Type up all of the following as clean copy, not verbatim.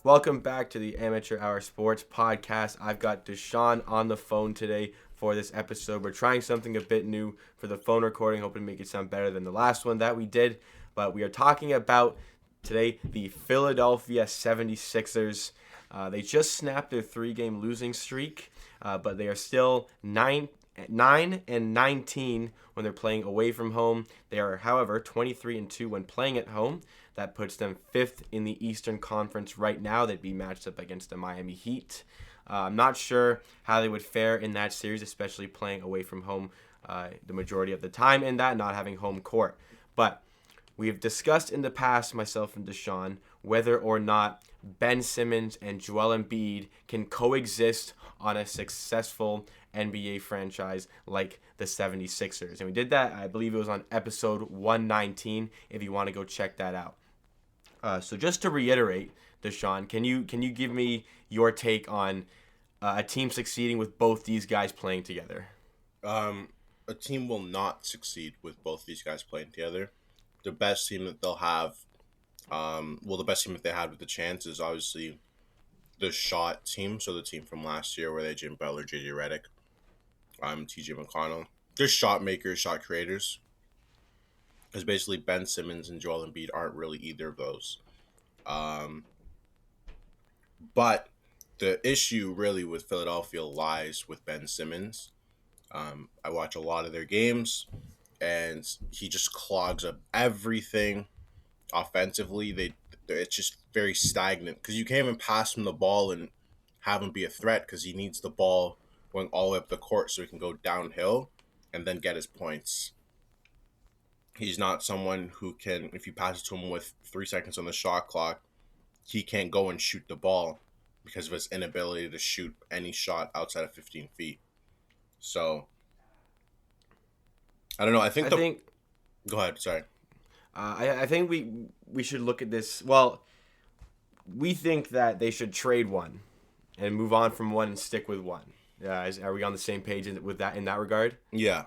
Welcome back to the Amateur Hour Sports Podcast. I've got Deshaun on the phone today for this episode. We're trying something a bit new for the phone recording, hoping to make it sound better than the last one that we did. But we are talking about today the Philadelphia 76ers. They just snapped their 3-game losing streak, but they are still 9-19 when they're playing away from home. They are, however, 23-2 when playing at home. That puts them 5th in the Eastern Conference right now. They'd be matched up against the Miami Heat. I'm not sure how they would fare in that series, especially playing away from home the majority of the time and that not having home court. But we have discussed in the past, myself and Deshaun, whether or not Ben Simmons and Joel Embiid can coexist on a successful NBA franchise like the 76ers. And we did that, I believe it was on episode 119, if you want to go check that out. So just to reiterate, Deshaun, can you give me your take on a team succeeding with both these guys playing together? A team will not succeed with both these guys playing together. The best team that they'll have, the best team that they had with the chance is obviously the shot team. So the team from last year where they had Jim Butler, JJ Redick, TJ McConnell. They're shot makers, shot creators. Because basically Ben Simmons and Joel Embiid aren't really either of those. But the issue really with Philadelphia lies with Ben Simmons. I watch a lot of their games, and he just clogs up everything offensively. It's just very stagnant because you can't even pass him the ball and have him be a threat because he needs the ball going all the way up the court so he can go downhill and then get his points. He's not someone who can, if you pass it to him with 3 seconds on the shot clock, he can't go and shoot the ball because of his inability to shoot any shot outside of 15 feet. So, I don't know. I think Go ahead, sorry. I think we should look at this. Well, we think that they should trade one and move on from one and stick with one. Are we on the same page with that in that regard? Yeah.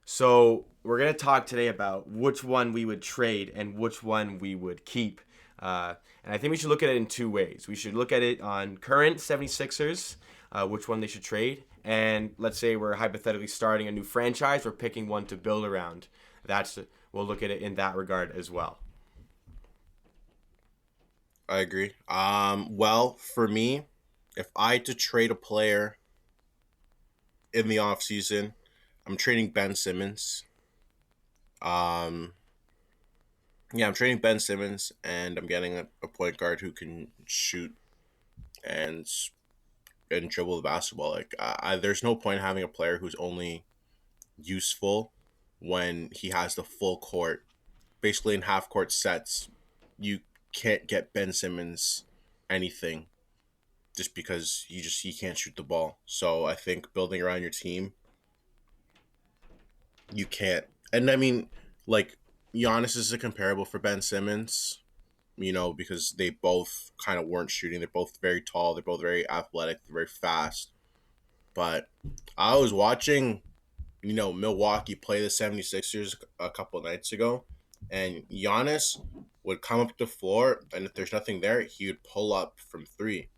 So we're going to talk today about which one we would trade and which one we would keep. And I think we should look at it in two ways. We should look at it on current 76ers, which one they should trade. And let's say we're hypothetically starting a new franchise. We're picking one to build around. We'll look at it in that regard as well. I agree. Well, for me, if I had to trade a player in the offseason, I'm trading Ben Simmons. I'm trading Ben Simmons, and I'm getting a point guard who can shoot and dribble the basketball. There's no point having a player who's only useful when he has the full court. Basically, in half court sets, you can't get Ben Simmons anything just because he can't shoot the ball. So I think building around your team, you can't. And I mean, like, Giannis is a comparable for Ben Simmons, because they both kind of weren't shooting. They're both very tall. They're both very athletic. They're very fast. But I was watching, Milwaukee play the 76ers a couple nights ago, and Giannis would come up the floor, and if there's nothing there, he would pull up from 3.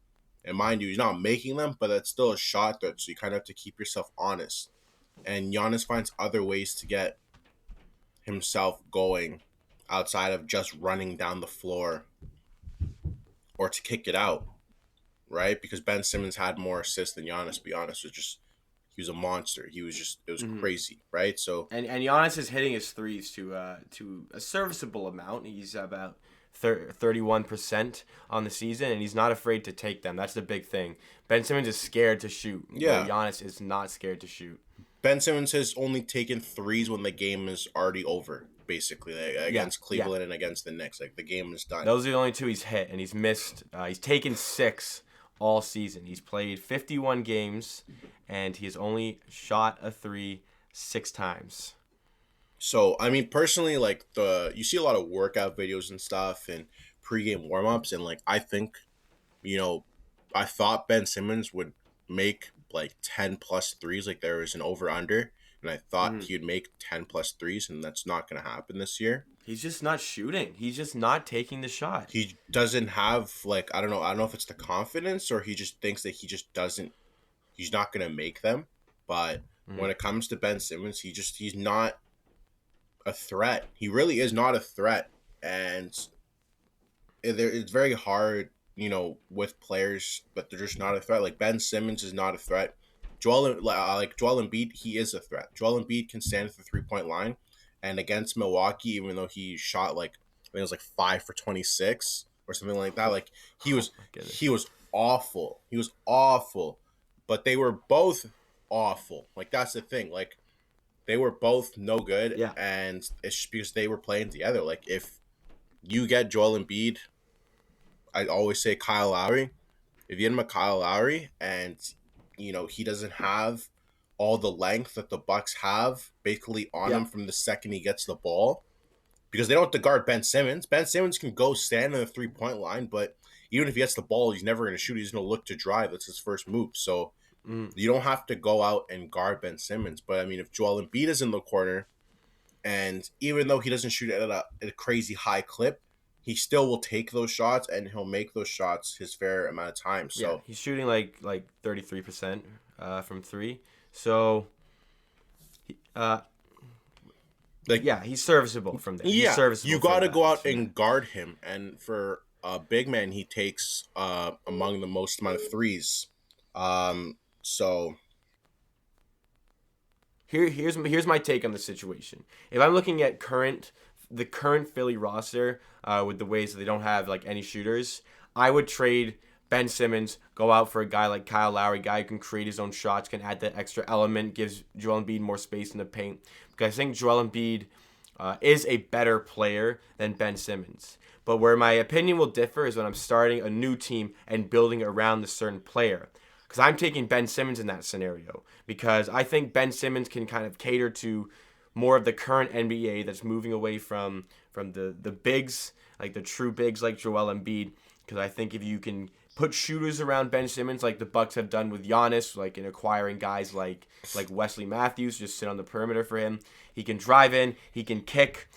And mind you, he's not making them, but that's still a shot so you kind of have to keep yourself honest. And Giannis finds other ways to get himself going outside of just running down the floor or to kick it out, right? Because Ben Simmons had more assists than Giannis, to be honest. He was a monster. It was crazy, right? So and Giannis is hitting his threes to a serviceable amount. He's about 31% on the season, and he's not afraid to take them. That's the big thing. Ben Simmons is scared to shoot. Yeah. Giannis is not scared to shoot. Ben Simmons has only taken threes when the game is already over, basically, against Cleveland and against the Knicks. Like, the game is done. Those are the only 2 he's hit, and he's missed. He's taken 6 all season. He's played 51 games, and he has only shot a 3 6 times. So, I mean, personally, like, you see a lot of workout videos and stuff and pregame warm-ups, and, like, I think, I thought Ben Simmons would make like 10 plus threes, like there was an over under, and I thought he would make 10 plus threes, and that's not going to happen this year. He's just not shooting. He's just not taking the shot. He doesn't have like I don't know if it's the confidence or he just thinks that he just doesn't he's not gonna make them. But Mm. when it comes to Ben Simmons, he's not a threat. He really is not a threat, and it's very hard, with players, but they're just not a threat. Like Ben Simmons is not a threat. Joel Embiid, he is a threat. Joel Embiid can stand at the 3 point line, and against Milwaukee, even though he shot like I think it was like 5 for 26 or something like that, like he Oh was my goodness. he was awful. He was awful, but they were both awful. Like that's the thing. Like they were both no good, Yeah. and it's just because they were playing together. Like if you get Joel Embiid, I always say Kyle Lowry. If you get him a Kyle Lowry, and he doesn't have all the length that the Bucks have basically on Yeah. him from the second he gets the ball, because they don't have to guard Ben Simmons. Ben Simmons can go stand on the 3 point line, but even if he gets the ball, he's never going to shoot. He's going to look to drive. That's his first move. So Mm. you don't have to go out and guard Ben Simmons. But I mean, if Joel Embiid is in the corner, and even though he doesn't shoot at a crazy high clip, he still will take those shots and he'll make those shots his fair amount of time. Yeah. So He's shooting like 33% from three. So, uh, like yeah, he's serviceable from there. He's yeah, serviceable. you got to go out from and guard him. And for a big man, he takes among the most amount of threes. So Here's my take on the situation. If I'm looking at the current Philly roster, with the ways that they don't have like any shooters, I would trade Ben Simmons, go out for a guy like Kyle Lowry, guy who can create his own shots, can add that extra element, gives Joel Embiid more space in the paint. Because I think Joel Embiid is a better player than Ben Simmons. But where my opinion will differ is when I'm starting a new team and building around the certain player. Because I'm taking Ben Simmons in that scenario. Because I think Ben Simmons can kind of cater to more of the current NBA that's moving away from the bigs, like the true bigs like Joel Embiid. Because I think if you can put shooters around Ben Simmons like the Bucks have done with Giannis, like in acquiring guys like Wesley Matthews, just sit on the perimeter for him. He can drive in, he can kick.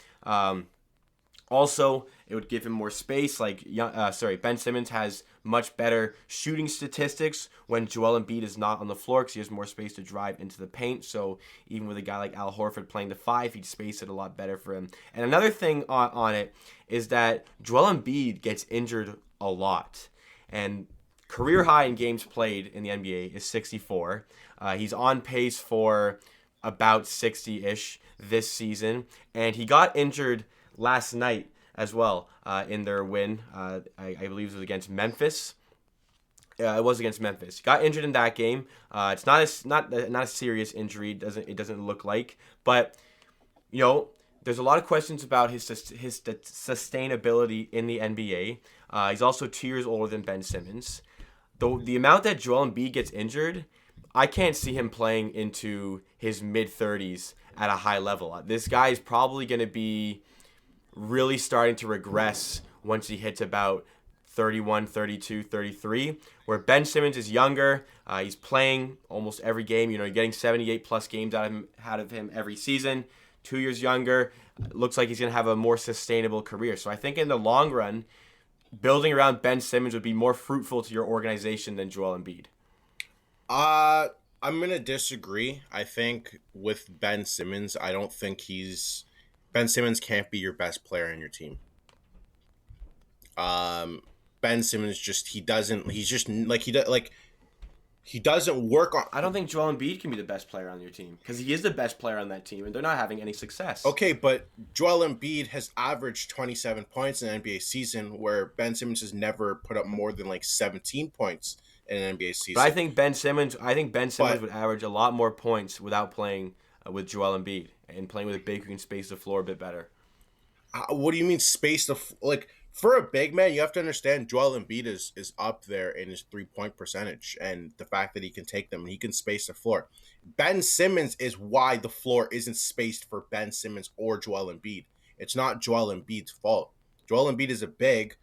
Also, it would give him more space. Ben Simmons has much better shooting statistics when Joel Embiid is not on the floor because he has more space to drive into the paint. So even with a guy like Al Horford playing the five, he'd space it a lot better for him. And another thing on it is that Joel Embiid gets injured a lot. And career high in games played in the NBA is 64. He's on pace for about 60-ish this season. And he got injured last night as well in their win. I believe it was against Memphis. It was against Memphis. He got injured in that game. It's not a serious injury. It doesn't look like, but there's a lot of questions about his sustainability in the NBA. He's also 2 years older than Ben Simmons. The amount that Joel Embiid gets injured, I can't see him playing into his mid-30s at a high level. This guy is probably going to be really starting to regress once he hits about 31, 32, 33, where Ben Simmons is younger. He's playing almost every game. You're getting 78 plus games out of him every season. 2 years younger. Looks like he's going to have a more sustainable career. So I think in the long run, building around Ben Simmons would be more fruitful to your organization than Joel Embiid. I'm gonna disagree. I think with Ben Simmons, I don't think Ben Simmons can't be your best player on your team. Ben Simmons he doesn't work on. I don't think Joel Embiid can be the best player on your team because he is the best player on that team and they're not having any success. Okay, but Joel Embiid has averaged 27 points in an NBA season, where Ben Simmons has never put up more than like 17 points in an NBA season. But I think Ben Simmons would average a lot more points without playing with Joel Embiid and playing with a big who can space the floor a bit better. What do you mean space for a big man? You have to understand Joel Embiid is up there in his 3 point percentage, and the fact that he can take them and he can space the floor. Ben Simmons is why the floor isn't spaced for Ben Simmons or Joel Embiid. It's not Joel Embiid's fault. Joel Embiid is a big.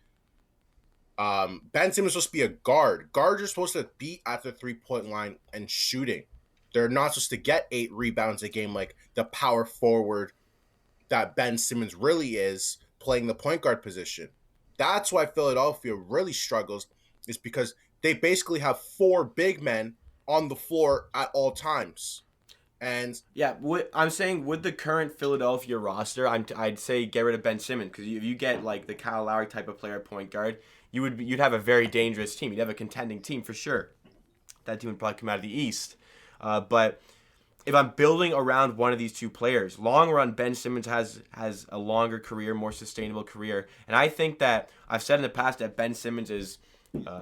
Ben Simmons is supposed to be a guard. Guards are supposed to be at the 3 point line and shooting. They're not supposed to get 8 rebounds a game like the power forward that Ben Simmons really is playing the point guard position. That's why Philadelphia really struggles, is because they basically have four big men on the floor at all times. And Yeah, I'm saying with the current Philadelphia roster, I'd say get rid of Ben Simmons because if you get like the Kyle Lowry type of player at point guard, you'd have a very dangerous team. You'd have a contending team for sure. That team would probably come out of the East. But if I'm building around one of these two players, long run, Ben Simmons has a longer career, more sustainable career, and I think that I've said in the past that Ben Simmons is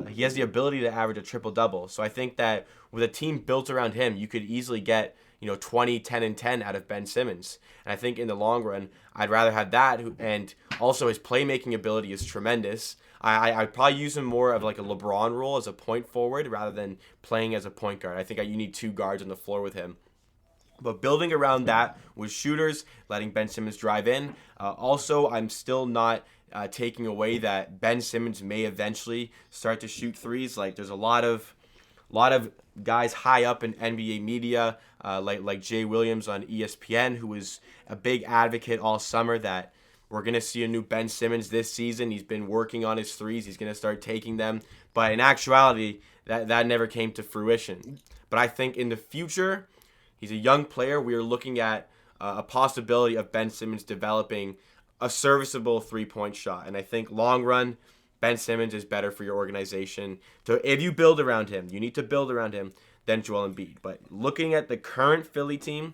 he has the ability to average a triple double. So I think that with a team built around him, you could easily get 20, 10, and 10 out of Ben Simmons. And I think in the long run, I'd rather have that. And also his playmaking ability is tremendous. I'd probably use him more of like a LeBron role as a point forward rather than playing as a point guard. I think you need two guards on the floor with him. But building around that with shooters, letting Ben Simmons drive in. Also, I'm still not taking away that Ben Simmons may eventually start to shoot threes. Like there's a lot of guys high up in NBA media, like Jay Williams on ESPN, who was a big advocate all summer that we're going to see a new Ben Simmons this season. He's been working on his threes. He's going to start taking them. But in actuality, that never came to fruition. But I think in the future, he's a young player. We are looking at a possibility of Ben Simmons developing a serviceable three-point shot. And I think long run, Ben Simmons is better for your organization. So if you build around him, you need to build around him than Joel Embiid. But looking at the current Philly team,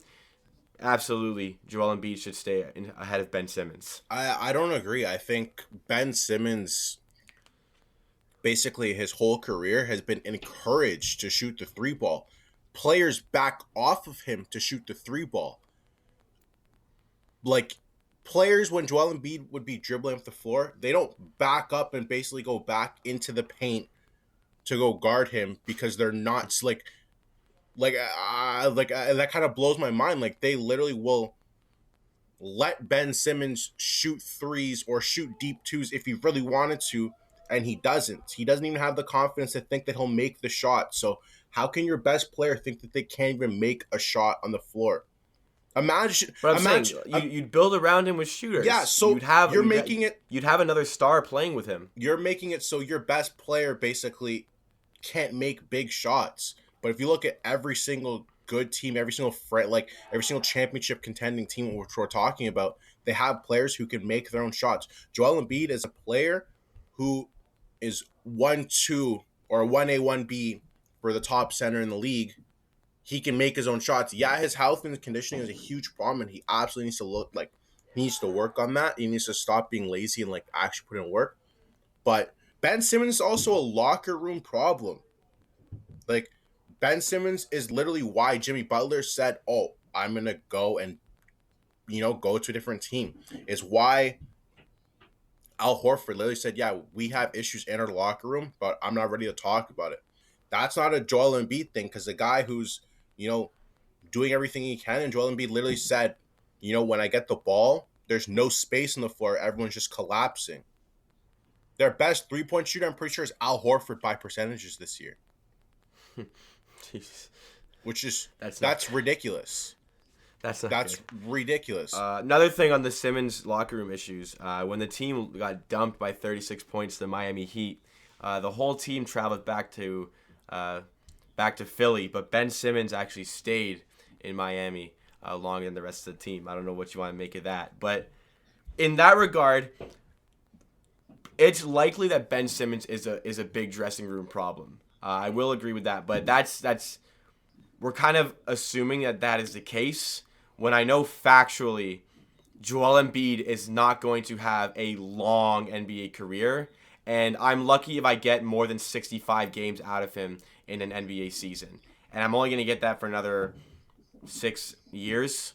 absolutely, Joel Embiid should stay ahead of Ben Simmons. I don't agree. I think Ben Simmons, basically his whole career, has been encouraged to shoot the three ball. Players back off of him to shoot the three ball. Like, players, when Joel Embiid would be dribbling up the floor, they don't back up and basically go back into the paint to go guard him because they're not slick. That kind of blows my mind. Like, they literally will let Ben Simmons shoot threes or shoot deep twos if he really wanted to, and he doesn't. He doesn't even have the confidence to think that he'll make the shot. So how can your best player think that they can't even make a shot on the floor? Imagine, But I'm saying you'd build around him with shooters. Yeah, so you'd have another star playing with him. You're making it so your best player basically can't make big shots. But if you look at every single good team, every single every single championship contending team which we're talking about, they have players who can make their own shots. Joel Embiid is a player who is 1-2 or 1A 1B for the top center in the league. He can make his own shots. Yeah, his health and conditioning is a huge problem, and he absolutely needs to work on that. He needs to stop being lazy and actually put in work. But Ben Simmons is also a locker room problem. Like, Ben Simmons is literally why Jimmy Butler said, "Oh, I'm gonna go and go to a different team." Is why Al Horford literally said, "Yeah, we have issues in our locker room, but I'm not ready to talk about it." That's not a Joel Embiid thing, because the guy who's doing everything he can, and Joel Embiid literally said, when I get the ball, there's no space on the floor. Everyone's just collapsing. Their best three-point shooter, I'm pretty sure, is Al Horford by percentages this year. Jeez. Which is that's ridiculous. That's ridiculous. Another thing on the Simmons locker room issues, when the team got dumped by 36 points to the Miami Heat, the whole team traveled back to Philly, but Ben Simmons actually stayed in Miami longer than the rest of the team. I don't know what you want to make of that, but in that regard, it's likely that Ben Simmons is a big dressing room problem. I will agree with that, but that's we're kind of assuming that is the case when I know factually Joel Embiid is not going to have a long NBA career, and I'm lucky if I get more than 65 games out of him in an NBA season. And I'm only going to get that for another 6 years,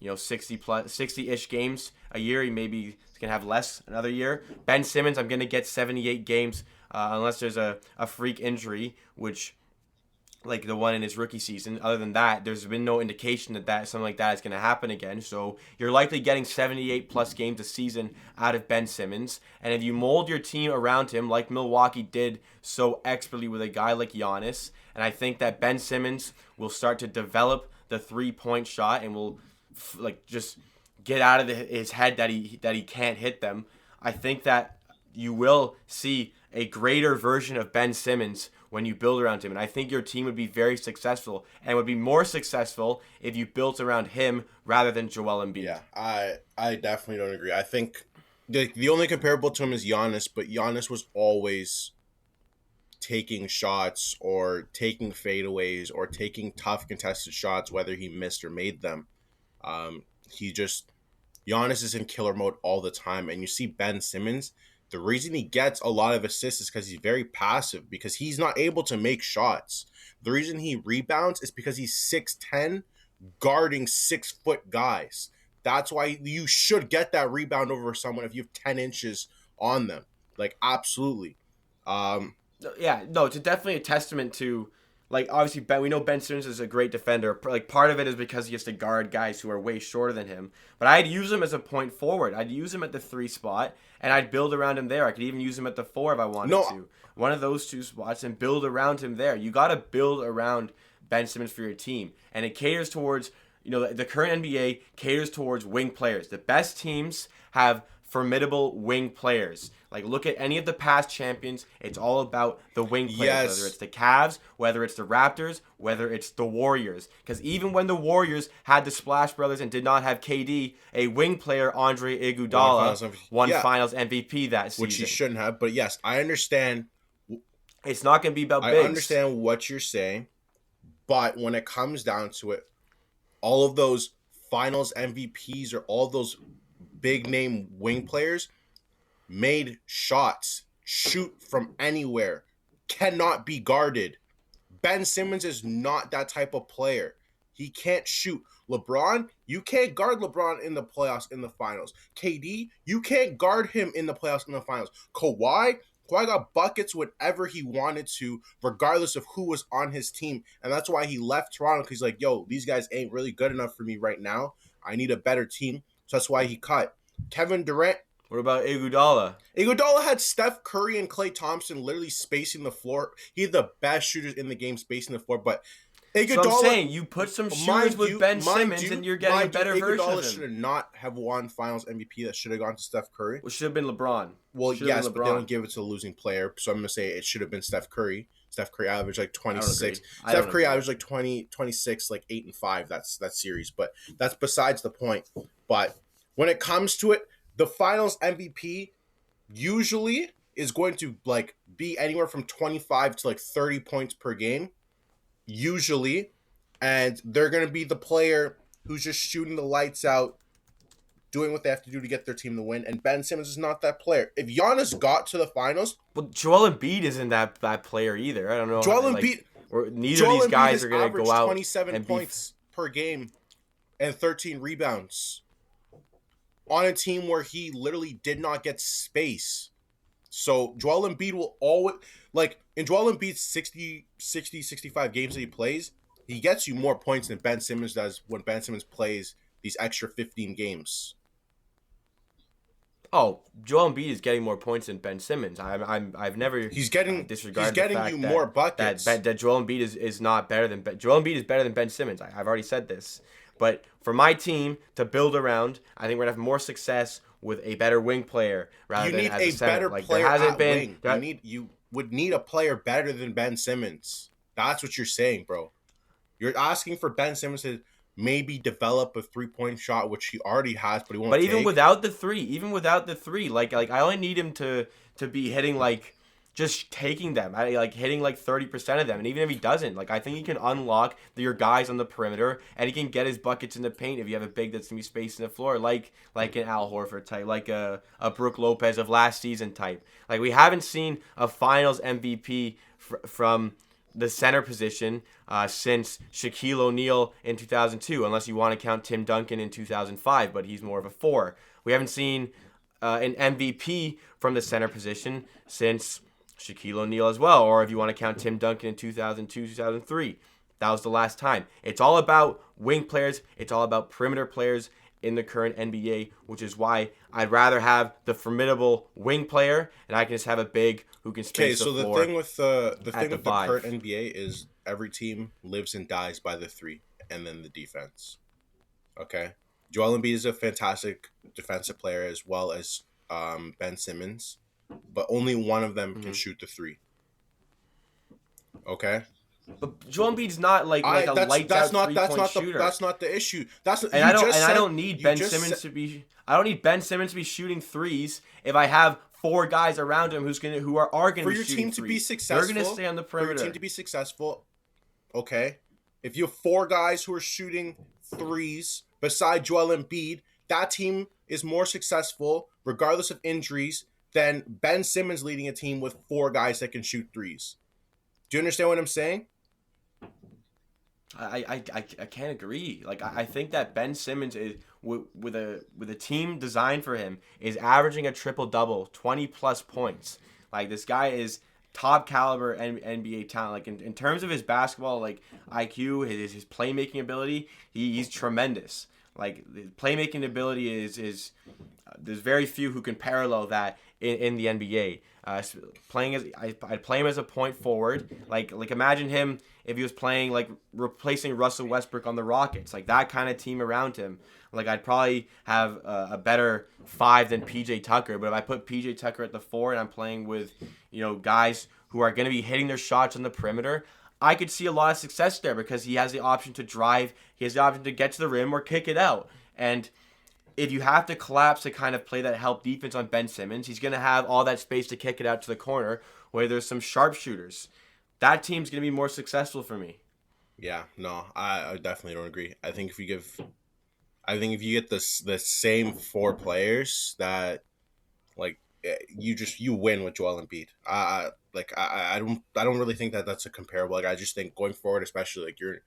60-ish games a year. He maybe is going to have less another year. Ben Simmons, I'm going to get 78 games unless there's a freak injury, which like the one in his rookie season. Other than that, there's been no indication that something like that is going to happen again. So you're likely getting 78 plus games a season out of Ben Simmons. And if you mold your team around him like Milwaukee did so expertly with a guy like Giannis, and I think that Ben Simmons will start to develop the three-point shot and will just get out of his head that he can't hit them. I think that you will see a greater version of Ben Simmons when you build around him, and I think your team would be very successful and would be more successful if you built around him rather than Joel Embiid. Yeah, I definitely don't agree. I think the only comparable to him is Giannis, but Giannis was always taking shots or taking fadeaways or taking tough contested shots, whether he missed or made them. He just Giannis is in killer mode all the time, and you see Ben Simmons. The reason he gets a lot of assists is because he's very passive, because he's not able to make shots. The reason he rebounds is because he's 6'10", guarding 6-foot guys. That's why you should get that rebound over someone if you have 10 inches on them. Like, absolutely. Yeah, no, it's definitely a testament to, like, obviously we know Ben Simmons is a great defender. Like, part of it is because he has to guard guys who are way shorter than him. But I'd use him as a point forward. I'd use him at the 3 spot, and I'd build around him there. I could even use him at the 4 if I wanted to. One of those 2 spots, and build around him there. You got to build around Ben Simmons for your team, and it caters towards, the current NBA caters towards wing players. The best teams have formidable wing players. Like, look at any of the past champions. It's all about the wing players. Yes. Whether it's the Cavs, whether it's the Raptors, whether it's the Warriors. Because even when the Warriors had the Splash Brothers and did not have KD, a wing player, Andre Iguodala, won Finals MVP that season. Which he shouldn't have. But yes, I understand. It's not going to be about bigs. I understand what you're saying. But when it comes down to it, all of those Finals MVPs or all those big name wing players made shots, shoot from anywhere, cannot be guarded. Ben Simmons is not that type of player. He can't shoot. LeBron, you can't guard LeBron in the playoffs, in the finals. KD, you can't guard him in the playoffs, in the finals. Kawhi got buckets whenever he wanted to, regardless of who was on his team. And that's why he left Toronto, because he's like, yo, these guys ain't really good enough for me right now. I need a better team. So that's why he cut. Kevin Durant. What about Iguodala? Iguodala had Steph Curry and Klay Thompson literally spacing the floor. He had the best shooters in the game spacing the floor, but Iguodala, so I'm saying, you put some shooters with Ben Simmons and you're getting a better version of him. Iguodala should not have won Finals MVP. That should have gone to Steph Curry. It should have been LeBron. Well, yes, but they don't give it to the losing player. So I'm going to say it should have been Steph Curry. Steph Curry averaged like 26. Steph Curry averaged like 26, like 8 and 5. That's that series. But that's besides the point. But when it comes to it, the Finals MVP usually is going to like be anywhere from 25 to like 30 points per game. Usually. And they're going to be the player who's just shooting the lights out, doing what they have to do to get their team to win. And Ben Simmons is not that player. If Giannis got to the finals... Well, Joel Embiid isn't that player either. I don't know. Joel Embiid... neither of these guys are going to go out 27 points per game and 13 rebounds on a team where he literally did not get space. So Joel Embiid will always... Like, in Joel Embiid's 65 games that he plays, he gets you more points than Ben Simmons does when Ben Simmons plays these extra 15 games. Oh, Joel Embiid is getting more points than Ben Simmons. I've never disregarded the fact you more buckets. That Joel Embiid is not better than Joel Embiid is better than Ben Simmons. I've already said this. But for my team to build around, I think we're gonna have more success with a better wing player rather than as a center. Like, there hasn't been. You would need a player better than Ben Simmons. That's what you're saying, bro. You're asking for Ben Simmons to maybe develop a 3-point shot, which he already has, but he won't. But even without the three, like I only need him to be hitting like just taking them, like hitting like 30% of them, and even if he doesn't, like I think he can unlock your guys on the perimeter, and he can get his buckets in the paint if you have a big that's gonna be spacing the floor, like an Al Horford type, like a Brook Lopez of last season type. Like, we haven't seen a Finals MVP from the center position since Shaquille O'Neal in 2002, unless you want to count Tim Duncan in 2005, but he's more of a 4. We haven't seen an MVP from the center position since Shaquille O'Neal as well, or if you want to count Tim Duncan in 2002, 2003. That was the last time. It's all about wing players. It's all about perimeter players in the current NBA, which is why I'd rather have the formidable wing player, and I can just have a big who can space the floor. Okay, so the thing with the current NBA is every team lives and dies by the 3 and then the defense. Okay? Joel Embiid is a fantastic defensive player as well as Ben Simmons, but only one of them can Hmm. shoot the three. Okay, But Joel Embiid's not like I a lights out that's not shooter. the issue. That's And I you don't just and I said don't need you Ben just Simmons said to be I don't need Ben Simmons to be shooting threes if I have four guys around him who are gonna for be your shooting team to be threes. They're gonna successful. stay on the For your team perimeter. to be successful, okay. If you have four guys who are shooting threes beside Joel Embiid, that team is more successful, regardless of injuries, than Ben Simmons leading a team with four guys that can shoot threes. Do you understand what I'm saying? I can't agree. Like I think that Ben Simmons is with a team designed for him is averaging a triple double, 20 plus points. Like this guy is top caliber NBA talent. Like in terms of his basketball like IQ, his playmaking ability, he's tremendous. Like the playmaking ability is there's very few who can parallel that in the NBA. Playing as I'd play him as a point forward. Like imagine him if he was playing like replacing Russell Westbrook on the Rockets, like that kind of team around him. Like I'd probably have a better five than PJ Tucker. But if I put PJ Tucker at the four and I'm playing with guys who are going to be hitting their shots on the perimeter, I could see a lot of success there because he has the option to drive, he has the option to get to the rim or kick it out. And if you have to collapse to kind of play that help defense on Ben Simmons, he's going to have all that space to kick it out to the corner where there's some sharpshooters. That team's going to be more successful for me. Yeah, no, I definitely don't agree. I think if you get the same four players that like you win with Joel Embiid. I don't really think that that's a comparable. Like I just think going forward, especially like you're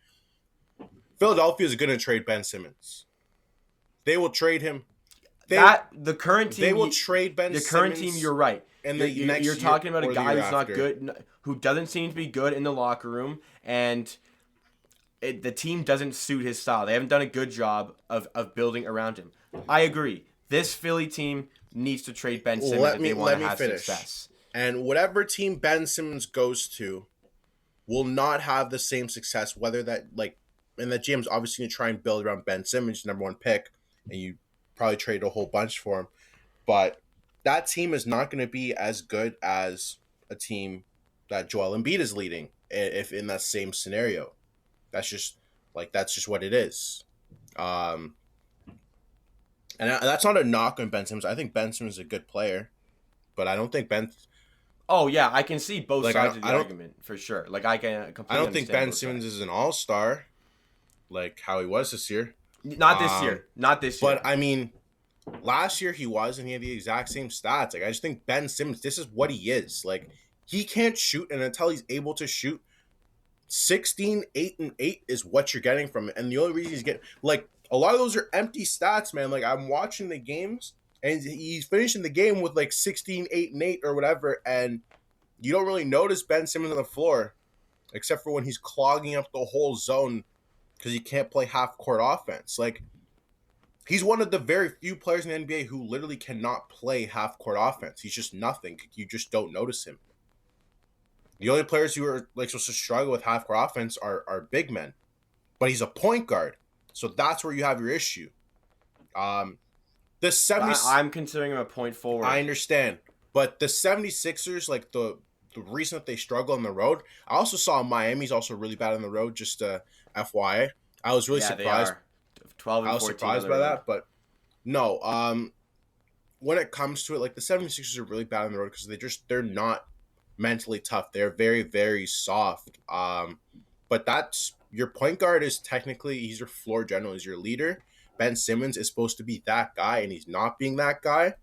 Philadelphia is going to trade Ben Simmons. They will trade him. They That the current they team, will trade Ben the current team, Simmons you're right. in You're, the you're, next you're year talking about a or the guy year who's not after. good, who doesn't seem to be good in the locker room, and the team doesn't suit his style. They haven't done a good job of building around him. I agree. This Philly team needs to trade Ben Simmons if they want Let to me have finish. success. And whatever team Ben Simmons goes to will not have the same success. Whether that like, and the GM's obviously gonna try and build around Ben Simmons, number one pick, and you probably trade a whole bunch for him. But that team is not going to be as good as a team that Joel Embiid is leading. If in that same scenario, that's just what it is. Um, and that's not a knock on Ben Simmons. I think Ben Simmons is a good player, but I don't think Ben Oh yeah, I can see both like sides of I the don't argument for sure. Like I can I completely don't think understand Ben both Simmons sides. is an all star like how he was this year. Not this Um, year. Not this but year. I mean, last year he was, and he had the exact same stats. Like I just think Ben Simmons, this is what he is. Like he can't shoot, and until he's able to shoot, 16, 8, and 8 is what you're getting from it. And the only reason he's getting like a lot of those are empty stats, man. Like I'm watching the games, and he's finishing the game with like 16, 8, and 8 or whatever, and you don't really notice Ben Simmons on the floor, except for when he's clogging up the whole zone because he can't play half court offense. Like he's one of the very few players in the NBA who literally cannot play half court offense. He's just nothing. You just don't notice him. The only players who are like supposed to struggle with half court offense are big men. But he's a point guard. So that's where you have your issue. Um the 70 I'm considering him a point I forward. understand. But the 76ers, like the reason that they struggle on the road, I also saw Miami's also really bad on the road, just FYI. I was really Yeah, they surprised. are 12 I and was 14 on surprised the by road. that, but no. When it comes to it, like the 76ers are really bad on the road because they're not mentally tough. They're very, very soft. But that's your point guard is technically he's your floor general, he's your leader. Ben Simmons is supposed to be that guy, and he's not being that guy.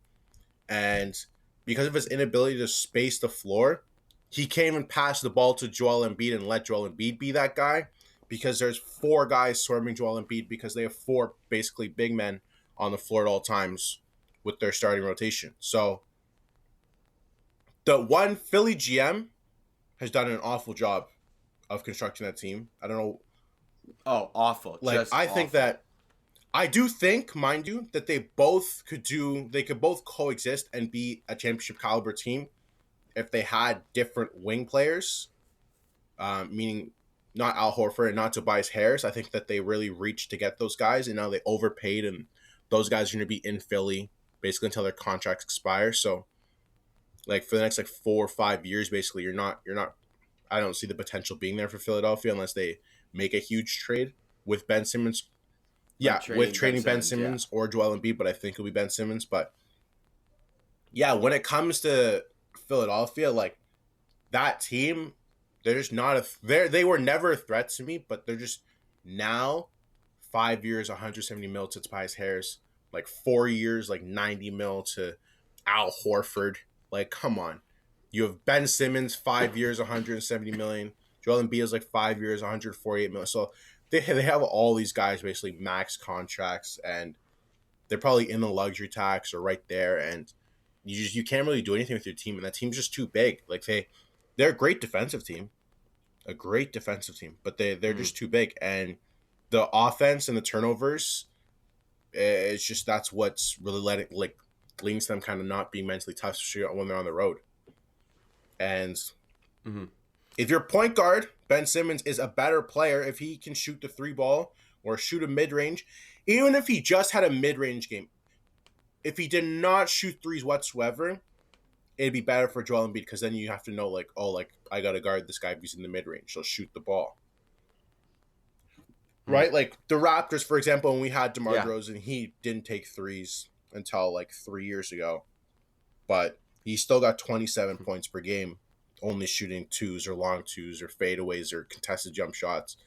And because of his inability to space the floor, he can't even pass the ball to Joel Embiid and let Joel Embiid be that guy because there's four guys swarming Joel Embiid because they have four basically big men on the floor at all times with their starting rotation. So the one Philly GM has done an awful job of constructing that team. I don't know. Oh, awful. Like Just I think awful. that I do think, mind you, that they could both coexist and be a championship caliber team if they had different wing players, meaning not Al Horford and not Tobias Harris. I think that they really reached to get those guys, and now they overpaid, and those guys are going to be in Philly basically until their contracts expire. So, like for the next like 4 or 5 years, basically, you're not. I don't see the potential being there for Philadelphia unless they make a huge trade with Ben Simmons. Like Yeah, with trading Ben trading Ben Simmons, yeah. Simmons or Joel Embiid, but I think it'll be Ben Simmons. But yeah, when it comes to Philadelphia, like that team, they're just not they were never a threat to me, but they're just now 5 years, 170 mil to Tobias Harris, like 4 years, like 90 mil to Al Horford. Like, come on. You have Ben Simmons, 5 years, 170 million. Joel Embiid is like 5 years, 148 million. So they have all these guys basically max contracts, and they're probably in the luxury tax or right there, and you can't really do anything with your team, and that team's just too big. Like they're a great defensive team, but they're Mm-hmm. just too big, and the offense and the turnovers, it's just that's what's really letting like leads them kind of not being mentally tough when they're on the road. And Mm-hmm. if your point guard Ben Simmons is a better player, if he can shoot the three ball or shoot a mid range, even if he just had a mid range game, if he did not shoot threes whatsoever, it'd be better for Joel Embiid because then you have to know like, oh, like I gotta guard this guy if he's in the mid range. So shoot the ball. Right? Like the Raptors, for example, when we had DeMar Yeah. DeRozan, he didn't take threes until like 3 years ago. But he still got 27 points per game, only shooting twos or long twos or fadeaways or contested jump shots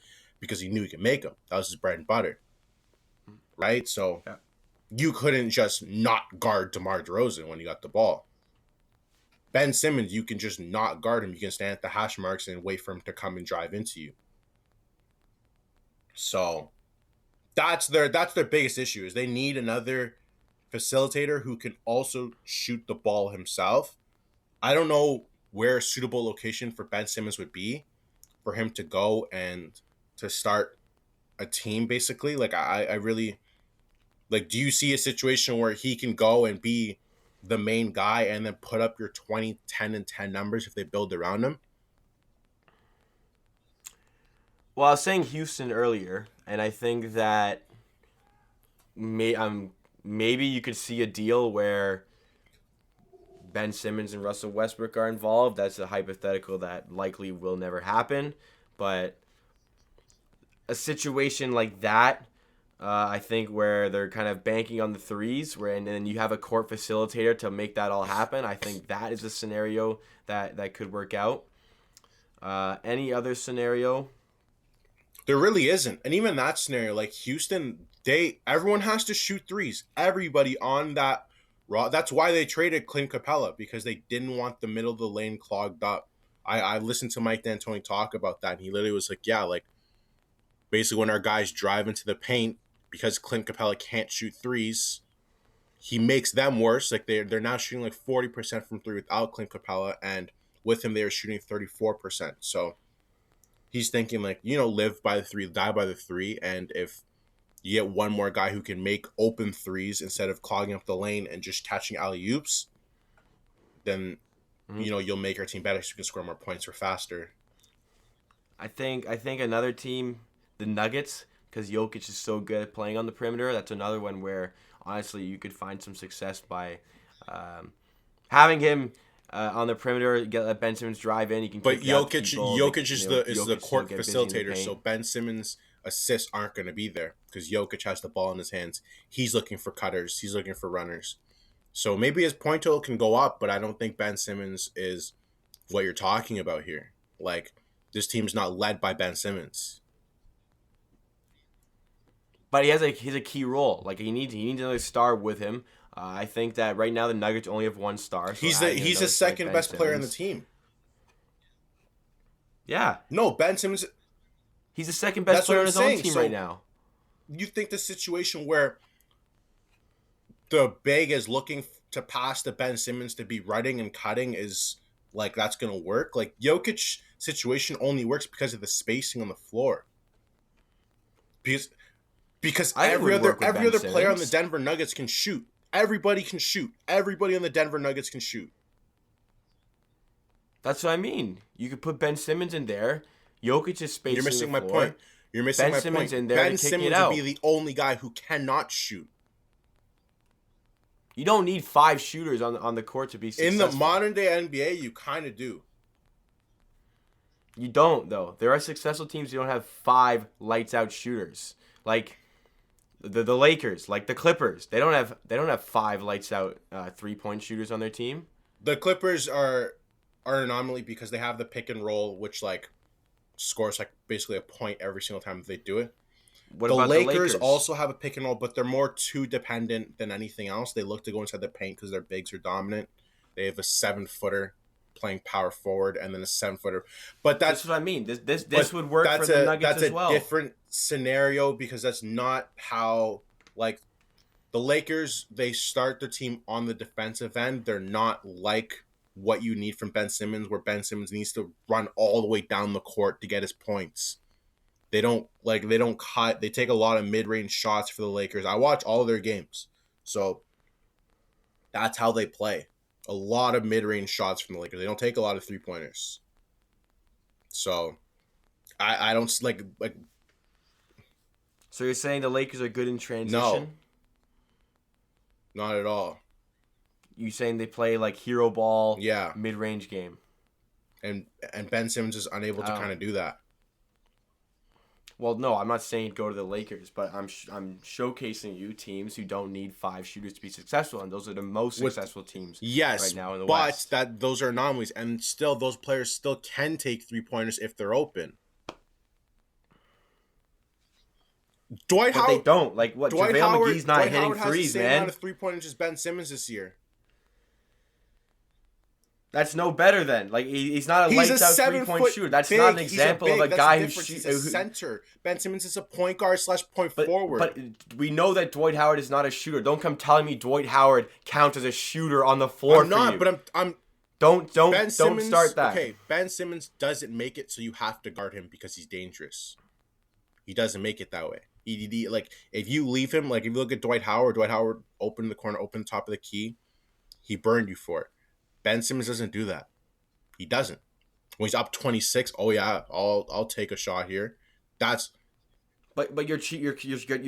because he knew he could make them. That was his bread and butter. Right? So Yeah. you couldn't just not guard DeMar DeRozan when you got the ball. Ben Simmons, you can just not guard him. You can stand at the hash marks and wait for him to come and drive into you. So that's their biggest issue is they need another facilitator who can also shoot the ball himself. I don't know where a suitable location for Ben Simmons would be for him to go and to start a team basically. Like I really like do you see a situation where he can go and be the main guy and then put up your 20, 10, and 10 numbers if they build around him? Well, I was saying Houston earlier, and I think that maybe you could see a deal where Ben Simmons and Russell Westbrook are involved. That's a hypothetical that likely will never happen, but a situation like that, I think where they're kind of banking on the threes, and then you have a court facilitator to make that all happen. I think that is a scenario that could work out. Any other scenario? There really isn't. And even that scenario, like Houston, everyone has to shoot threes. Everybody on that raw. That's why they traded Clint Capella, because they didn't want the middle of the lane clogged up. I listened to Mike D'Antoni talk about that, and he literally was like, yeah, like basically when our guys drive into the paint, because Clint Capella can't shoot threes, he makes them worse. Like they're now shooting like 40% from three without Clint Capella, and with him they were shooting 34%. So he's thinking like, live by the three, die by the three, and if you get one more guy who can make open threes instead of clogging up the lane and just catching alley oops, then you'll make our team better so you can score more points or faster. I think another team, the Nuggets, because Jokic is so good at playing on the perimeter. That's another one where honestly you could find some success by having him on the perimeter. Let Ben Simmons drive in. He can. But kick out Jokic people. Jokic is the Jokic court get busy in the facilitator, paint. so Ben Simmons assists aren't going to be there because Jokic has the ball in his hands. He's looking for cutters. He's looking for runners. So maybe his point total can go up, but I don't think Ben Simmons is what you're talking about here. Like, this team's not led by Ben Simmons. But he's a key role. Like he needs another star with him. I think that right now the Nuggets only have one star. So He's the second best player on the team. Yeah. No, Ben Simmons. He's the second best player on his own team right now. You think the situation where the big is looking to pass to Ben Simmons to be running and cutting is like that's going to work? Like Jokic situation only works because of the spacing on the floor. Because every other player on the Denver Nuggets can shoot. Everybody can shoot. Everybody on the Denver Nuggets can shoot. That's what I mean. You could put Ben Simmons in there. Jokic is You're spacing the missing my point. floor. You're missing Ben my Simmons point. in there to Ben kick it Simmons would be out. the only guy who cannot shoot. You don't need 5 shooters on the court to be successful. In the modern day NBA, you kind of do. You don't, though. There are successful teams who don't have 5 lights out shooters. Like the Lakers, like the Clippers. They don't have 5 lights out 3-point shooters on their team. The Clippers are an anomaly because they have the pick and roll, which like scores like basically a point every single time they do it. What The about Lakers, the Lakers also have a pick and roll, but they're more two dependent than anything else. They look to go inside the paint because their bigs are dominant. They have a 7-footer playing power forward and then a 7-footer. But that's what I mean. This would work for the Nuggets as well. That's a different scenario because that's not how like the Lakers, they start their team on the defensive end. They're not like what you need from Ben Simmons, where Ben Simmons needs to run all the way down the court to get his points. They don't cut. They take a lot of mid-range shots for the Lakers. I watch all of their games. So that's how they play. A lot of mid-range shots from the Lakers. They don't take a lot of three-pointers. So I don't like. So you're saying the Lakers are good in transition? No. Not at all. You saying they play like hero ball, Yeah, mid-range game. And Ben Simmons is unable to kind of do that. Well, no, I'm not saying go to the Lakers, but I'm showcasing you teams who don't need 5 shooters to be successful, and those are the most successful teams right now in the West. But those are anomalies, and still those players still can take 3-pointers if they're open. Dwight Howard, they don't. Like what? JaVale McGee's not hitting threes, man. Amount of 3-pointers as Ben Simmons this year. That's no better than he's not a lights out 3-point shooter. That's not an example of a guy who shoots. He's a center. Ben Simmons is a point guard / point forward. But we know that Dwight Howard is not a shooter. Don't come telling me Dwight Howard counts as a shooter on the floor. I'm not, but I'm. Don't Simmons, start that. Okay, Ben Simmons doesn't make it, so you have to guard him because he's dangerous. He doesn't make it that way. Like if you leave him, like if you look at Dwight Howard opened the corner, opened the top of the key, he burned you for it. Ben Simmons doesn't do that. He doesn't. When he's up 26, oh yeah, I'll take a shot here. That's. But you're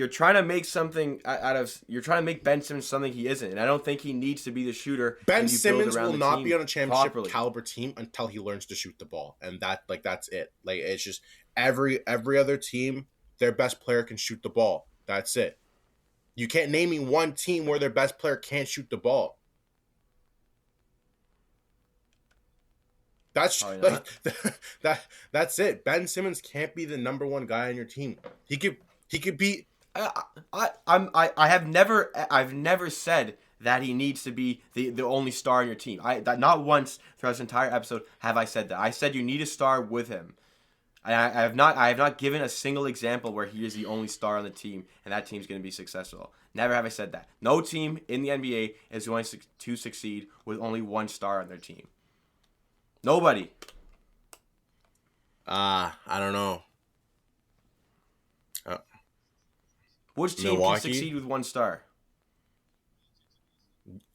trying to make something out of you're trying to make Ben Simmons something he isn't, and I don't think he needs to be the shooter. Ben Simmons will not be on a championship caliber team until he learns to shoot the ball, and that's it. Like it's just every other team, their best player can shoot the ball. That's it. You can't name me one team where their best player can't shoot the ball. That's that's it. Ben Simmons can't be the number one guy on your team. He could be. I've never said that he needs to be the only star on your team. Not once throughout this entire episode have I said that. I said you need a star with him. I have not given a single example where he is the only star on the team and that team's going to be successful. Never have I said that. No team in the NBA is going to succeed with only one star on their team. Nobody. I don't know. Which team Milwaukee? can succeed with one star?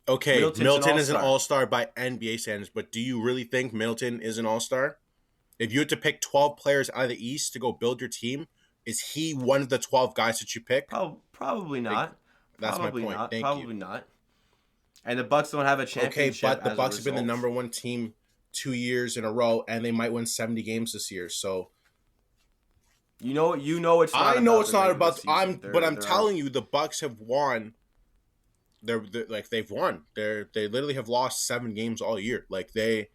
Okay, Middleton is an all-star by NBA standards, but do you really think Middleton is an all-star? If you had to pick 12 players out of the East to go build your team, is he one of the 12 guys that you pick? Probably not. That's probably my point. Not. Thank probably you. not. And the Bucks don't have a championship. Okay, but the Bucks have been the number one team 2 years in a row, and they might win 70 games this year. So you know it's not. I know it's not about. I'm telling you, the Bucks have won. They've won. They literally have lost 7 games all year. Like they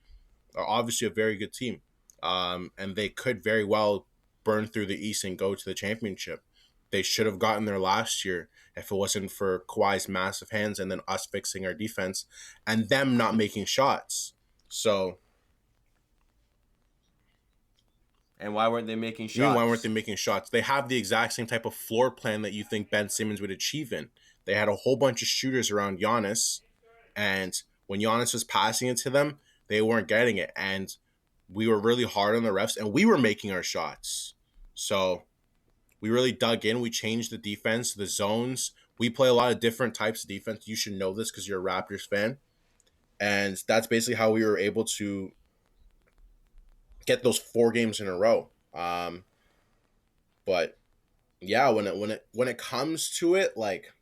are obviously a very good team, and they could very well burn through the East and go to the championship. They should have gotten there last year if it wasn't for Kawhi's massive hands and then us fixing our defense and them not making shots. So. And why weren't they making shots? You mean why weren't they making shots? They have the exact same type of floor plan that you think Ben Simmons would achieve in. They had a whole bunch of shooters around Giannis, and when Giannis was passing it to them, they weren't getting it. And we were really hard on the refs, and we were making our shots. So we really dug in. We changed the defense, the zones. We play a lot of different types of defense. You should know this because you're a Raptors fan. And that's basically how we were able to get those 4 games in a row. Um, but yeah, when it comes to it, like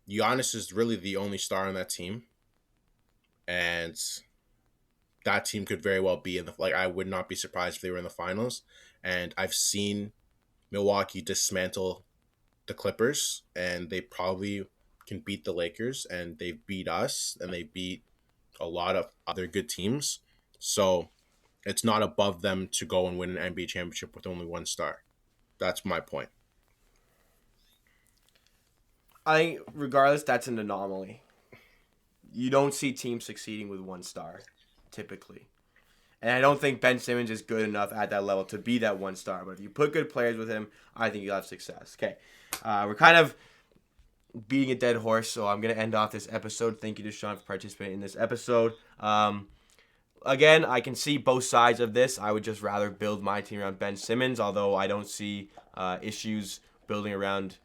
Giannis is really the only star on that team, and that team could very well be in the like. I would not be surprised if they were in the finals. And I've seen Milwaukee dismantle the Clippers, and they probably can beat the Lakers, and they beat us, and they beat a lot of other good teams. So it's not above them to go and win an NBA championship with only one star. That's my point. I think regardless, that's an anomaly. You don't see teams succeeding with one star, typically. And I don't think Ben Simmons is good enough at that level to be that one star. But if you put good players with him, I think you'll have success. Okay. We're kind of beating a dead horse, so I'm going to end off this episode. Thank you to Sean for participating in this episode. Again, I can see both sides of this. I would just rather build my team around Ben Simmons, although I don't see issues building around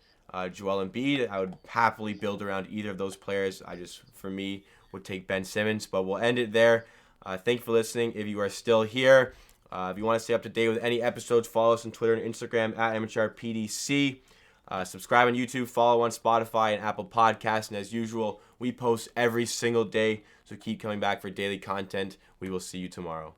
Joel Embiid. I would happily build around either of those players. I just, for me, would take Ben Simmons. But we'll end it there. Thank you for listening. If you are still here, if you want to stay up to date with any episodes, follow us on Twitter and Instagram at MHRPDC. Subscribe on YouTube, follow on Spotify and Apple Podcasts. And as usual, we post every single day. So keep coming back for daily content. We will see you tomorrow.